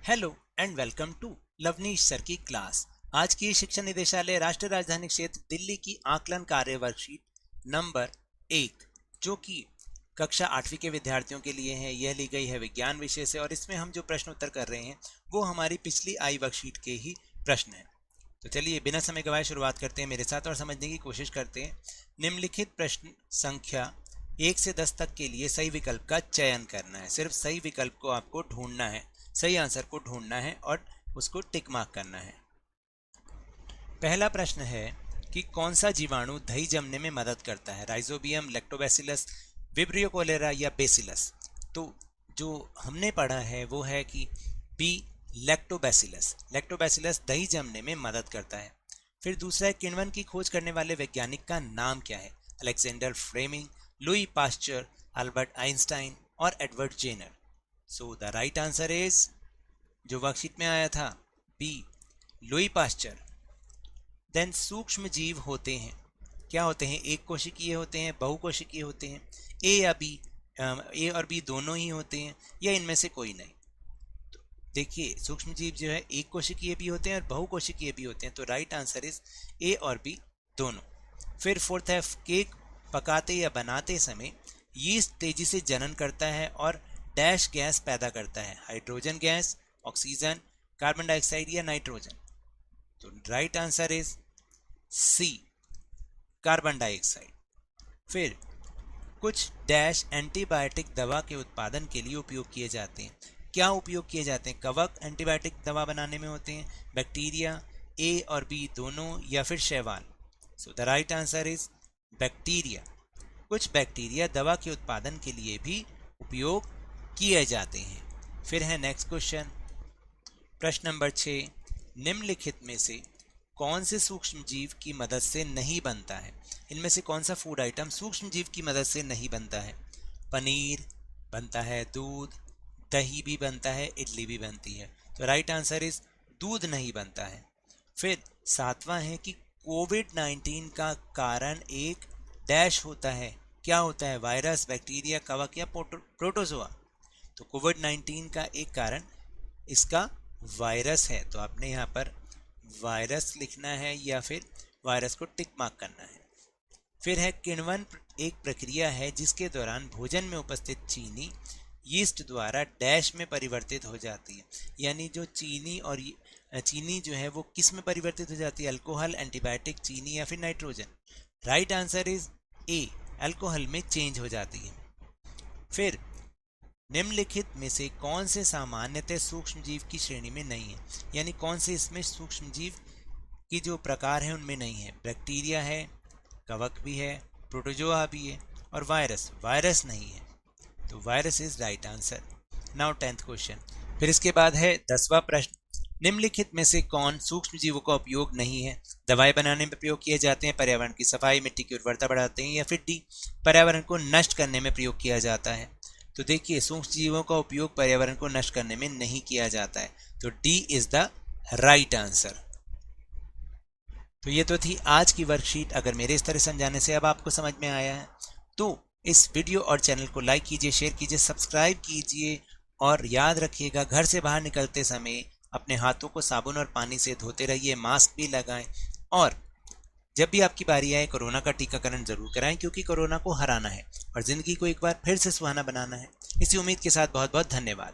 Hello and welcome to Lavneesh sir की क्लास। आज की शिक्षा निदेशालय राष्ट्रीय राजधानी क्षेत्र दिल्ली की आकलन कार्य वर्कशीट नंबर 1 जो कि कक्षा 8वीं के विद्यार्थियों के लिए है, यह ली गई है विज्ञान विषय से और इसमें हम जो प्रश्न उत्तर कर रहे हैं वो हमारी पिछली आई वर्कशीट के ही प्रश्न हैं। तो चलिए बिना समय गवाए शुरुआत करते हैं मेरे साथ और समझने की कोशिश करते हैं। निम्नलिखित प्रश्न संख्या 1 से 10 तक के लिए सही विकल्प का चयन करना है। सिर्फ सही विकल्प को आपको ढूंढना है, सही आंसर को ढूंढना है और उसको टिक मार्क करना है। पहला प्रश्न है कि कौन सा जीवाणु दही जमने में मदद करता है, राइजोबियम, लैक्टोबैसिलस, विब्रियो कोलेरा या बेसिलस। तो जो हमने पढ़ा है वो है कि बी लैक्टोबैसिलस। लैक्टोबैसिलस दही जमने में मदद करता है। फिर दूसरा है किण्वन की खोज करने वाले वैज्ञानिक का नाम क्या है, Alexander Fleming, Louis Pasteur, Albert Einstein और Edward Jenner. So the right answer is जो वर्कशीट में आया था बी लुई पास्चर। देन सूक्ष्म जीव होते हैं, क्या होते हैं, एक कोशिकीय होते हैं, बहुकोशिकीय होते हैं, ए और बी दोनों ही होते हैं या इनमें से कोई नहीं। तो देखिए सूक्ष्म जीव जो है एक कोशिकीय भी होते हैं और बहुकोशिकीय भी होते हैं, तो राइट आंसर इज ए और बी दोनों। फिर फोर्थ है केक पकाते या बनाते समय यीस्ट तेजी से जनन करता है और डैश गैस पैदा करता है, hydrogen gas, oxygen, carbon dioxide या नाइट्रोजन। तो right answer is C carbon dioxide. फिर कुछ डैश एंटीबायोटिक दवा के उत्पादन के लिए उपयोग किए जाते हैं, क्या उपयोग किए जाते हैं, कवक एंटीबायोटिक दवा बनाने में होते हैं, बैक्टीरिया, ए और बी दोनों या फिर शैवाल। सो the right answer is bacteria. कुछ बैक्टीरिया दवा के उत्पादन के लिए भी उपयोग किए जाते हैं। फिर है नेक्स्ट क्वेश्चन, प्रश्न नंबर 6, निम्नलिखित में से कौन से सूक्ष्म जीव की मदद से नहीं बनता है, इनमें से कौन सा फूड आइटम सूक्ष्म जीव की मदद से नहीं बनता है। पनीर बनता है, दूध, दही भी बनता है, इडली भी बनती है। तो राइट आंसर इज दूध नहीं बनता है। फिर 7वां है कि कोविड-19 का कारण एक डैश होता है, क्या होता है, वायरस, बैक्टीरिया, कवक या प्रोटोजोआ। तो कोविड-19 का एक कारण इसका वायरस है, तो आपने यहाँ पर वायरस लिखना है या फिर वायरस को टिक मार्क करना है। फिर है किण्वन एक प्रक्रिया है जिसके दौरान भोजन में उपस्थित चीनी यीस्ट द्वारा डैश में परिवर्तित हो जाती है, यानी जो चीनी जो है वो किस में परिवर्तित हो जाती है, अल्कोहल, एंटीबायोटिक, चीनी या फिर nitrogen. Right answer is a alcohol में चेंज हो जाती है। फिर निम्नलिखित में से कौन से सामान्यतः सूक्ष्म जीव की श्रेणी में नहीं है, यानी कौन से इसमें सूक्ष्म जीव की जो प्रकार है उनमें नहीं है, बैक्टीरिया है, कवक भी है, प्रोटोजोआ भी है और वायरस नहीं है। तो virus is right answer. Now 10th question. फिर इसके बाद है 10वां प्रश्न, निम्नलिखित में से कौन सूक्ष्म जीवों का उपयोग नहीं है, दवाएं बनाने में प्रयोग किए जाते हैं, पर्यावरण की सफाई, मिट्टी की उर्वरता बढ़ाते हैं या फिर डी पर्यावरण को नष्ट करने में प्रयोग किया जाता है। तो देखिए सूक्ष्म जीवों का उपयोग पर्यावरण को नष्ट करने में नहीं किया जाता है, तो D is the right answer. तो ये तो थी आज की वर्कशीट। अगर मेरे इस तरह समझाने से अब आपको समझ में आया है तो इस वीडियो और चैनल को लाइक कीजिए, शेयर कीजिए, सब्सक्राइब कीजिए और याद रखिएगा घर से बाहर निकलते समय अपने हाथों को साबुन और पानी से धोते रहिए, मास्क भी लगाएं और जब भी आपकी बारी आए कोरोना का टीकाकरण जरूर कराएं, क्योंकि कोरोना को हराना है और जिंदगी को एक बार फिर से सुहाना बनाना है। इसी उम्मीद के साथ बहुत बहुत धन्यवाद।